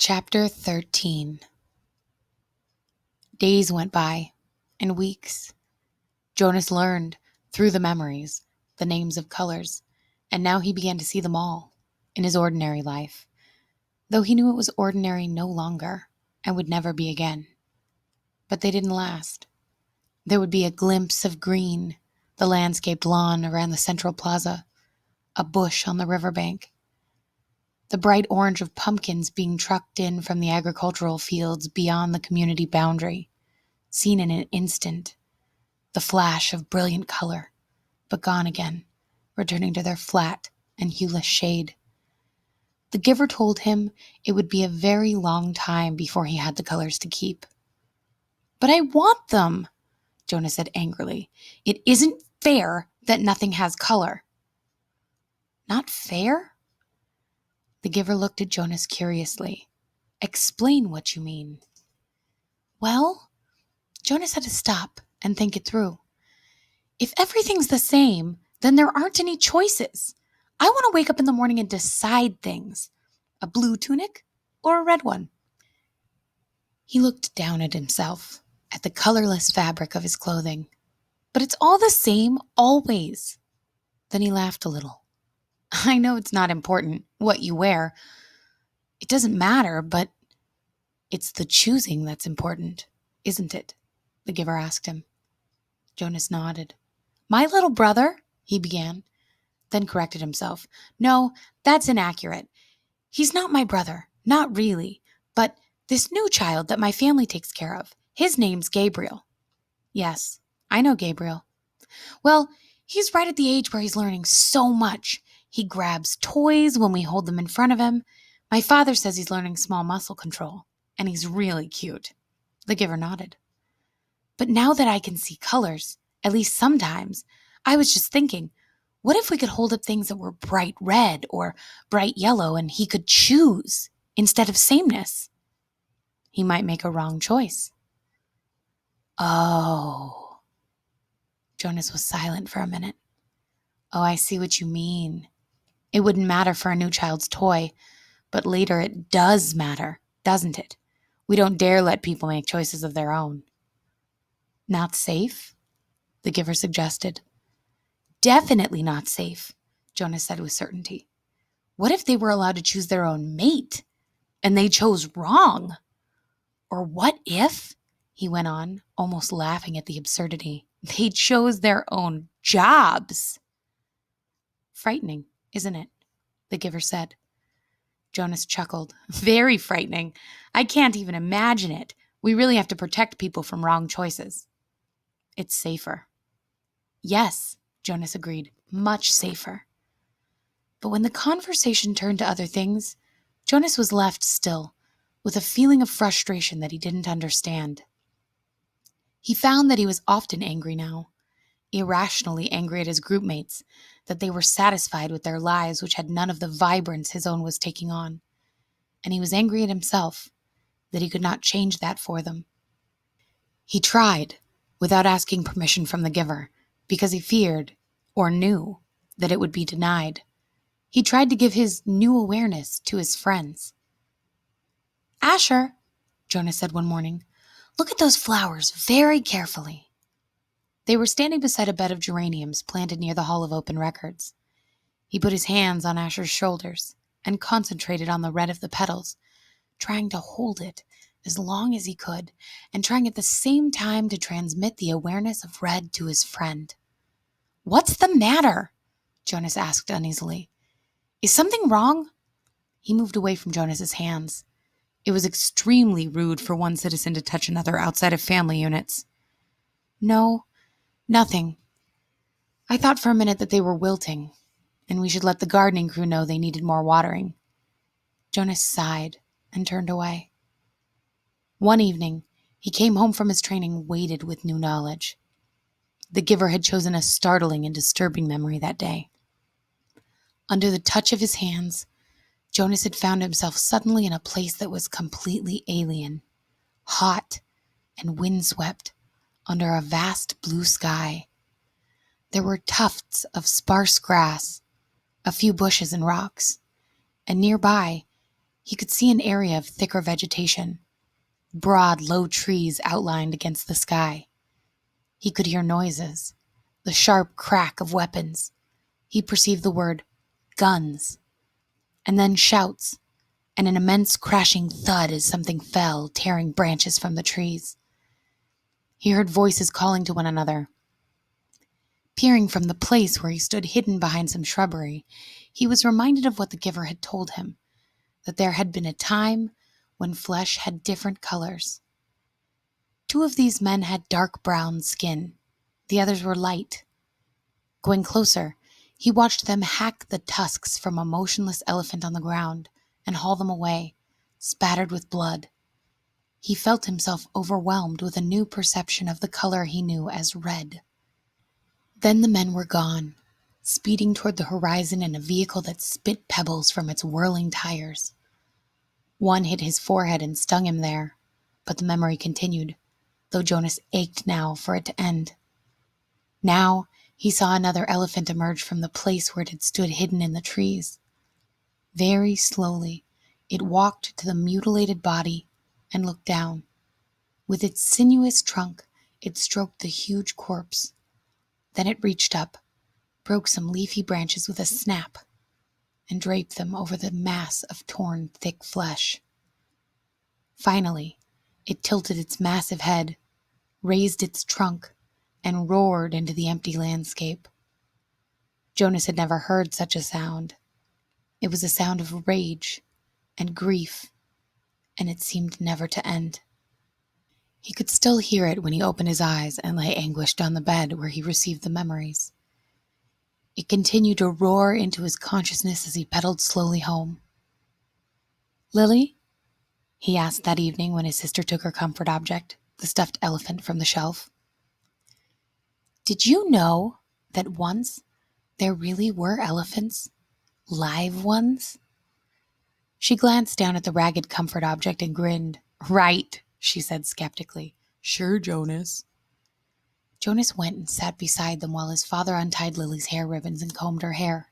Chapter 13. Days went by, and weeks. Jonas learned, through the memories, the names of colors, and now he began to see them all, in his ordinary life, though he knew it was ordinary no longer, and would never be again. But they didn't last. There would be a glimpse of green, the landscaped lawn around the central plaza, a bush on the riverbank, the bright orange of pumpkins being trucked in from the agricultural fields beyond the community boundary, seen in an instant, the flash of brilliant color, but gone again, returning to their flat and hueless shade. The giver told him it would be a very long time before he had the colors to keep. "But I want them," Jonah said angrily. "It isn't fair that nothing has color." "Not fair?" The giver looked at Jonas curiously. "Explain what you mean." "Well," Jonas had to stop and think it through. "If everything's the same, then there aren't any choices. I want to wake up in the morning and decide things. A blue tunic or a red one?" He looked down at himself, at the colorless fabric of his clothing. "But it's all the same, always." Then he laughed a little. "I know it's not important what you wear. It doesn't matter, but it's the choosing that's important, isn't it?" the giver asked him. Jonas nodded. "My little brother," he began, then corrected himself. "No, that's inaccurate. He's not my brother, not really, but this new child that my family takes care of, his name's Gabriel." "Yes, I know Gabriel." "Well, he's right at the age where he's learning so much. He grabs toys when we hold them in front of him. My father says he's learning small muscle control, and he's really cute." The giver nodded. "But now that I can see colors, at least sometimes, I was just thinking, what if we could hold up things that were bright red or bright yellow and he could choose instead of sameness?" "He might make a wrong choice." "Oh." Jonas was silent for a minute. "Oh, I see what you mean. It wouldn't matter for a new child's toy, but later it does matter, doesn't it? We don't dare let people make choices of their own." "Not safe?" the giver suggested. "Definitely not safe," Jonas said with certainty. "What if they were allowed to choose their own mate, and they chose wrong? Or what if," he went on, almost laughing at the absurdity, "they chose their own jobs?" "Frightening, isn't it?" the giver said. Jonas chuckled. "Very frightening. I can't even imagine it. We really have to protect people from wrong choices." "It's safer." "Yes," Jonas agreed, "much safer." But when the conversation turned to other things, Jonas was left still, with a feeling of frustration that he didn't understand. He found that he was often angry now, irrationally angry at his groupmates, that they were satisfied with their lives which had none of the vibrance his own was taking on. And he was angry at himself, that he could not change that for them. He tried, without asking permission from the giver, because he feared, or knew, that it would be denied. He tried to give his new awareness to his friends. "Asher," Jonas said one morning, "look at those flowers very carefully." They were standing beside a bed of geraniums planted near the Hall of Open Records. He put his hands on Asher's shoulders and concentrated on the red of the petals, trying to hold it as long as he could, and trying at the same time to transmit the awareness of red to his friend. "What's the matter?" Jonas asked uneasily. "Is something wrong?" He moved away from Jonas's hands. It was extremely rude for one citizen to touch another outside of family units. "No, nothing. I thought for a minute that they were wilting, and we should let the gardening crew know they needed more watering." Jonas sighed and turned away. One evening, he came home from his training weighted with new knowledge. The giver had chosen a startling and disturbing memory that day. Under the touch of his hands, Jonas had found himself suddenly in a place that was completely alien, hot and windswept, under a vast blue sky. There were tufts of sparse grass, a few bushes and rocks, and nearby He could see an area of thicker vegetation, broad, low trees outlined against the sky. He could hear noises, the sharp crack of weapons. He perceived the word guns, and then shouts, and an immense crashing thud as something fell, tearing branches from the trees. He heard voices calling to one another. Peering from the place where he stood hidden behind some shrubbery, he was reminded of what the giver had told him, that there had been a time when flesh had different colors. 2 of these men had dark brown skin. The others were light. Going closer, he watched them hack the tusks from a motionless elephant on the ground and haul them away, spattered with blood. He felt himself overwhelmed with a new perception of the color he knew as red. Then the men were gone, speeding toward the horizon in a vehicle that spit pebbles from its whirling tires. One hit his forehead and stung him there, but the memory continued, though Jonas ached now for it to end. Now he saw another elephant emerge from the place where it had stood hidden in the trees. Very slowly, it walked to the mutilated body and looked down. With its sinuous trunk, it stroked the huge corpse. Then it reached up, broke some leafy branches with a snap, and draped them over the mass of torn, thick flesh. Finally, it tilted its massive head, raised its trunk, and roared into the empty landscape. Jonas had never heard such a sound. It was a sound of rage and grief, and it seemed never to end. He could still hear it when he opened his eyes and lay anguished on the bed where he received the memories. It continued to roar into his consciousness as he pedaled slowly home. "Lily?" he asked that evening when his sister took her comfort object, the stuffed elephant, from the shelf. "Did you know that once there really were elephants? Live ones?" She glanced down at the ragged comfort object and grinned. "Right," she said skeptically. "Sure, Jonas." Jonas went and sat beside them while his father untied Lily's hair ribbons and combed her hair.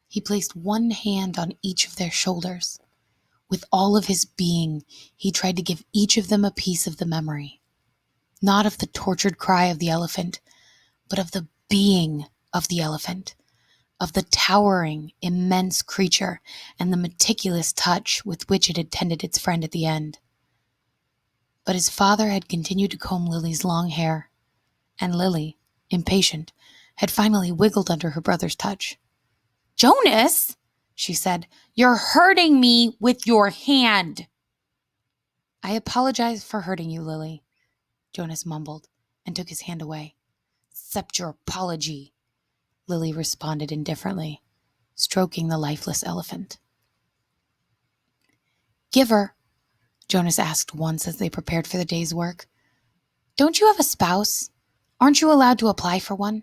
He placed one hand on each of their shoulders. With all of his being, he tried to give each of them a piece of the memory. Not of the tortured cry of the elephant, but of the being of the elephant, of the towering, immense creature and the meticulous touch with which it had tended its friend at the end. But his father had continued to comb Lily's long hair, and Lily, impatient, had finally wiggled under her brother's touch. "Jonas," she said, "you're hurting me with your hand." "I apologize for hurting you, Lily," Jonas mumbled and took his hand away. "Accept your apology," Lily responded indifferently, stroking the lifeless elephant. "Giver," Jonas asked once as they prepared for the day's work, "don't you have a spouse? Aren't you allowed to apply for one?"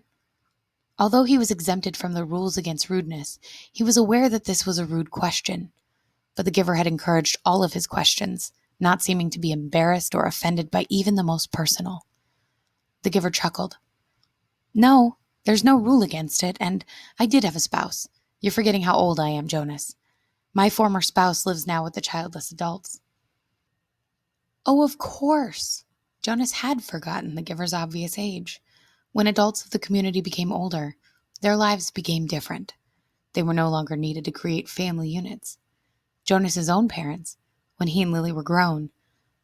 Although he was exempted from the rules against rudeness, he was aware that this was a rude question, but the giver had encouraged all of his questions, not seeming to be embarrassed or offended by even the most personal. The giver chuckled. "No, there's no rule against it, and I did have a spouse. You're forgetting how old I am, Jonas. My former spouse lives now with the childless adults." Oh, of course. Jonas had forgotten the giver's obvious age. When adults of the community became older, their lives became different. They were no longer needed to create family units. Jonas's own parents, when he and Lily were grown,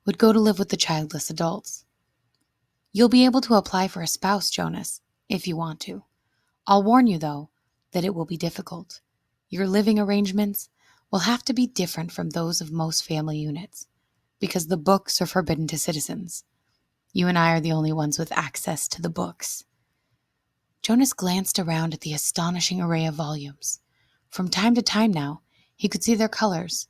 would go to live with the childless adults. "You'll be able to apply for a spouse, Jonas, if you want to. I'll warn you, though, that it will be difficult. Your living arrangements will have to be different from those of most family units, because the books are forbidden to citizens. You and I are the only ones with access to the books." Jonas glanced around at the astonishing array of volumes. From time to time now, he could see their colors.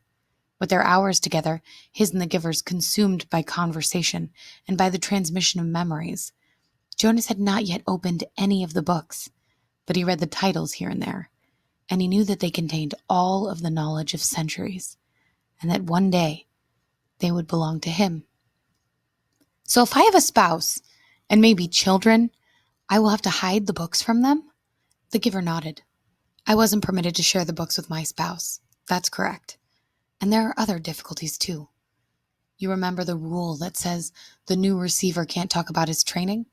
With their hours together, his and the giver's consumed by conversation and by the transmission of memories, Jonas had not yet opened any of the books, but he read the titles here and there, and he knew that they contained all of the knowledge of centuries, and that one day they would belong to him. "So if I have a spouse, and maybe children, I will have to hide the books from them?" The giver nodded. "I wasn't permitted to share the books with my spouse. That's correct. And there are other difficulties too. You remember the rule that says the new receiver can't talk about his training?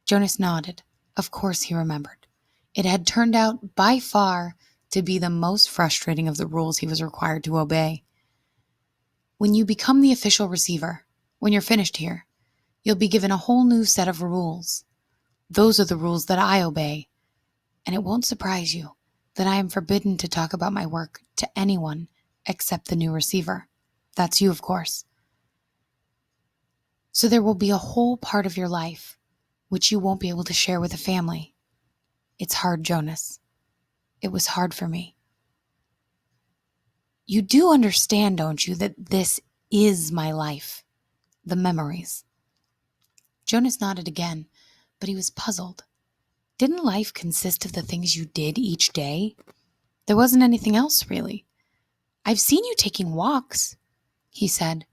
Jonas nodded. Of course he remembered. It had turned out by far to be the most frustrating of the rules he was required to obey. When you become the official receiver, when you're finished here, you'll be given a whole new set of rules. Those are the rules that I obey, and it won't surprise you that I am forbidden to talk about my work to anyone except the new receiver. That's you, of course. So there will be a whole part of your life which you won't be able to share with the family. It's hard, Jonas. It was hard for me. You do understand, don't you, that this is my life, the memories. Jonas nodded again, but he was puzzled. Didn't life consist of the things you did each day? There wasn't anything else, really. I've seen you taking walks, he said.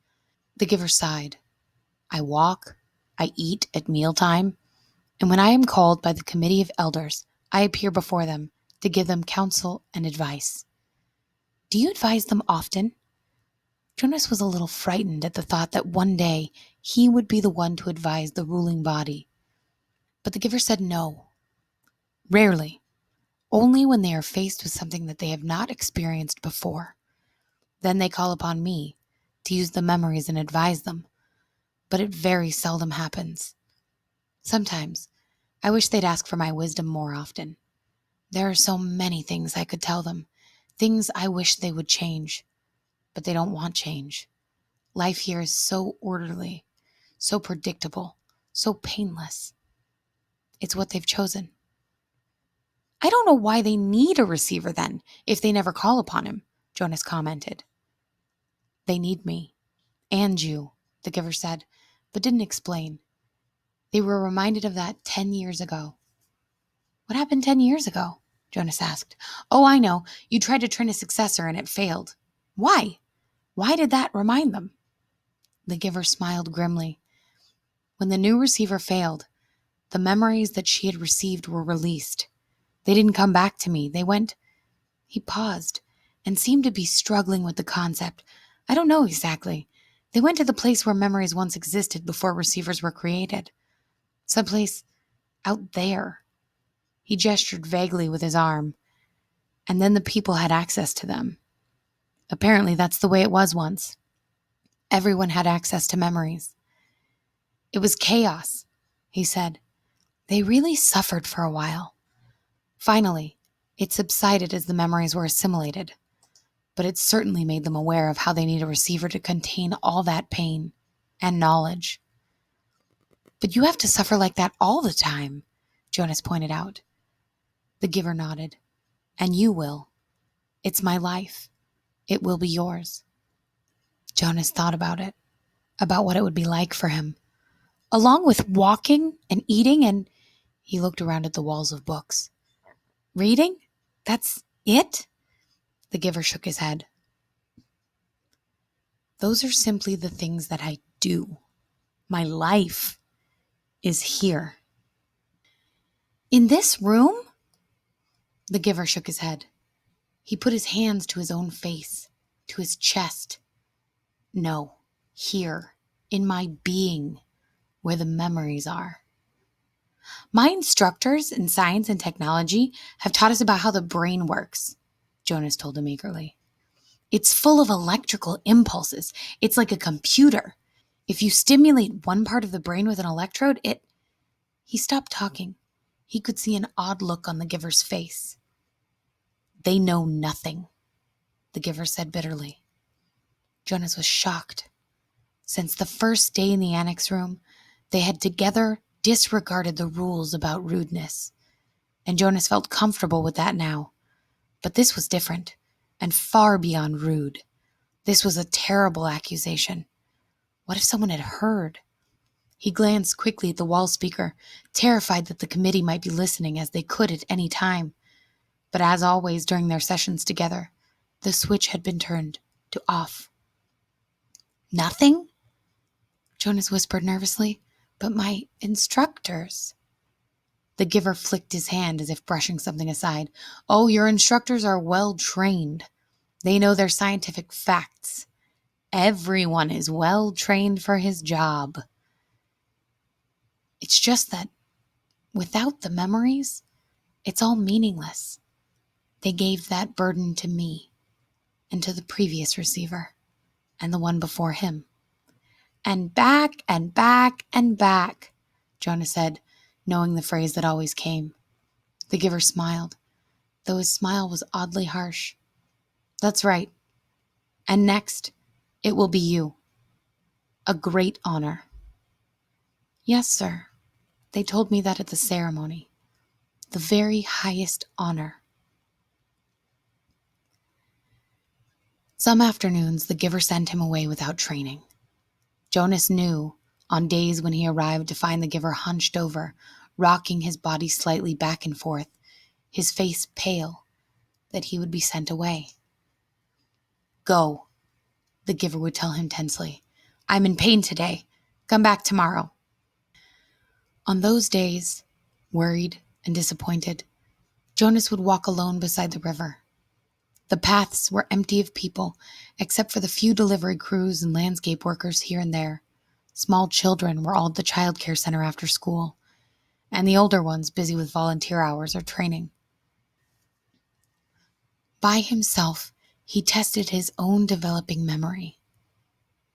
The giver sighed. I walk, I eat at mealtime, and when I am called by the committee of elders, I appear before them to give them counsel and advice. Do you advise them often? Jonas was a little frightened at the thought that one day he would be the one to advise the ruling body. But the giver said no. Rarely. Only when they are faced with something that they have not experienced before. Then they call upon me to use the memories and advise them. But it very seldom happens. Sometimes I wish they'd ask for my wisdom more often. There are so many things I could tell them, things I wish they would change, but they don't want change. Life here is so orderly, so predictable, so painless. It's what they've chosen. I don't know why they need a receiver then, if they never call upon him, Jonas commented. They need me, and you, the giver said, but didn't explain. They were reminded of that 10 years ago. What happened 10 years ago? Jonas asked. Oh, I know. You tried to train a successor and it failed. Why? Why did that remind them? The giver smiled grimly. When the new receiver failed, the memories that she had received were released. They didn't come back to me. They went... He paused and seemed to be struggling with the concept. I don't know exactly. They went to the place where memories once existed before receivers were created. Someplace out there. He gestured vaguely with his arm, and then the people had access to them. Apparently that's the way it was once. Everyone had access to memories. It was chaos, he said. They really suffered for a while. Finally, it subsided as the memories were assimilated, but it certainly made them aware of how they need a receiver to contain all that pain and knowledge. But you have to suffer like that all the time, Jonas pointed out. The giver nodded. And you will. It's my life. It will be yours. Jonas thought about it, about what it would be like for him. Along with walking and eating, and he looked around at the walls of books. Reading? That's it? The giver shook his head. Those are simply the things that I do. My life is here. In this room? The giver shook his head. He put his hands to his own face, to his chest. No, here, in my being, where the memories are. My instructors in science and technology have taught us about how the brain works, Jonas told him eagerly. It's full of electrical impulses. It's like a computer. If you stimulate one part of the brain with an electrode, He stopped talking. He could see an odd look on the giver's face. They know nothing, the giver said bitterly. Jonas was shocked. Since the first day in the annex room, they had together disregarded the rules about rudeness, and Jonas felt comfortable with that now. But this was different, and far beyond rude. This was a terrible accusation. What if someone had heard? He glanced quickly at the wall speaker, terrified that the committee might be listening as they could at any time. But as always during their sessions together, the switch had been turned to off. Nothing? Jonas whispered nervously. But my instructors. The giver flicked his hand as if brushing something aside. Oh, your instructors are well trained. They know their scientific facts. Everyone is well trained for his job. It's just that without the memories, it's all meaningless. They gave that burden to me and to the previous receiver and the one before him. And back and back and back, Jonah said, knowing the phrase that always came. The giver smiled, though his smile was oddly harsh. That's right. And next, it will be you. A great honor. Yes, sir. They told me that at the ceremony. The very highest honor. Some afternoons, the giver sent him away without training. Jonas knew, on days when he arrived to find the giver hunched over, rocking his body slightly back and forth, his face pale, that he would be sent away. Go, the giver would tell him tensely. I'm in pain today. Come back tomorrow. On those days, worried and disappointed, Jonas would walk alone beside the river. The paths were empty of people, except for the few delivery crews and landscape workers here and there. Small children were all at the child care center after school, and the older ones busy with volunteer hours or training. By himself, he tested his own developing memory.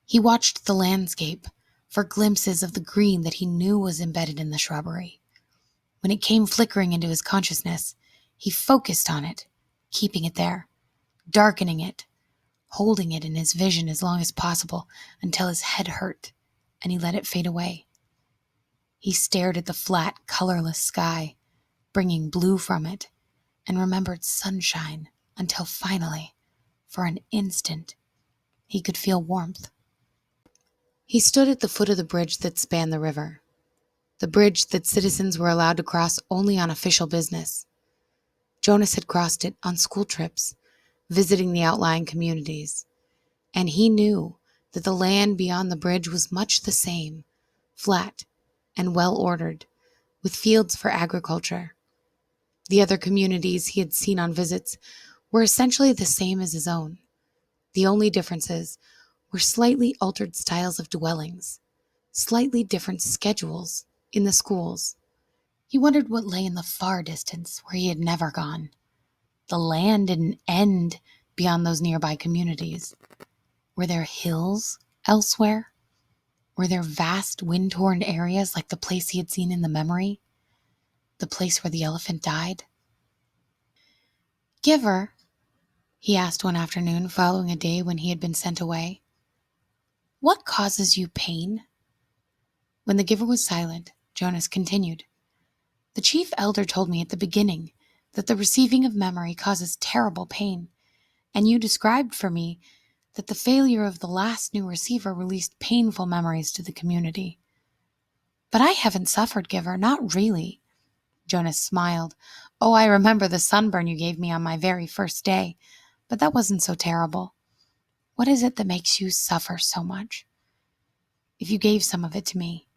He watched the landscape for glimpses of the green that he knew was embedded in the shrubbery. When it came flickering into his consciousness, he focused on it, keeping it there, darkening it, holding it in his vision as long as possible until his head hurt and he let it fade away. He stared at the flat, colorless sky, bringing blue from it, and remembered sunshine until finally, for an instant, he could feel warmth. He stood at the foot of the bridge that spanned the river, the bridge that citizens were allowed to cross only on official business. Jonas had crossed it on school trips, visiting the outlying communities, and he knew that the land beyond the bridge was much the same, flat and well-ordered, with fields for agriculture. The other communities he had seen on visits were essentially the same as his own. The only differences were slightly altered styles of dwellings, slightly different schedules in the schools. He wondered what lay in the far distance where he had never gone. The land didn't end beyond those nearby communities. Were there hills elsewhere? Were there vast wind-torn areas like the place he had seen in the memory? The place where the elephant died? Giver, he asked one afternoon following a day when he had been sent away, what causes you pain? When the giver was silent, Jonas continued. The chief elder told me at the beginning that the receiving of memory causes terrible pain, and you described for me that the failure of the last new receiver released painful memories to the community. But I haven't suffered, Giver, not really. Jonas smiled. Oh, I remember the sunburn you gave me on my very first day, but that wasn't so terrible. What is it that makes you suffer so much? If you gave some of it to me,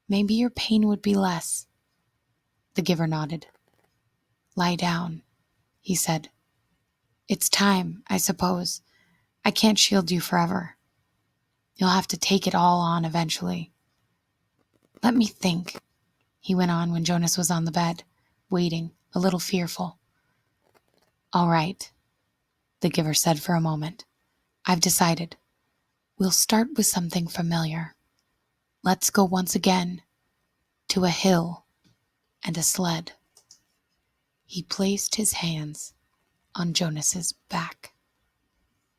maybe your pain would be less. The giver nodded. Lie down, he said. It's time, I suppose. I can't shield you forever. You'll have to take it all on eventually. Let me think, he went on when Jonas was on the bed, waiting, a little fearful. All right, the giver said for a moment. I've decided. We'll start with something familiar. Let's go once again to a hill and a sled. He placed his hands on Jonas's back.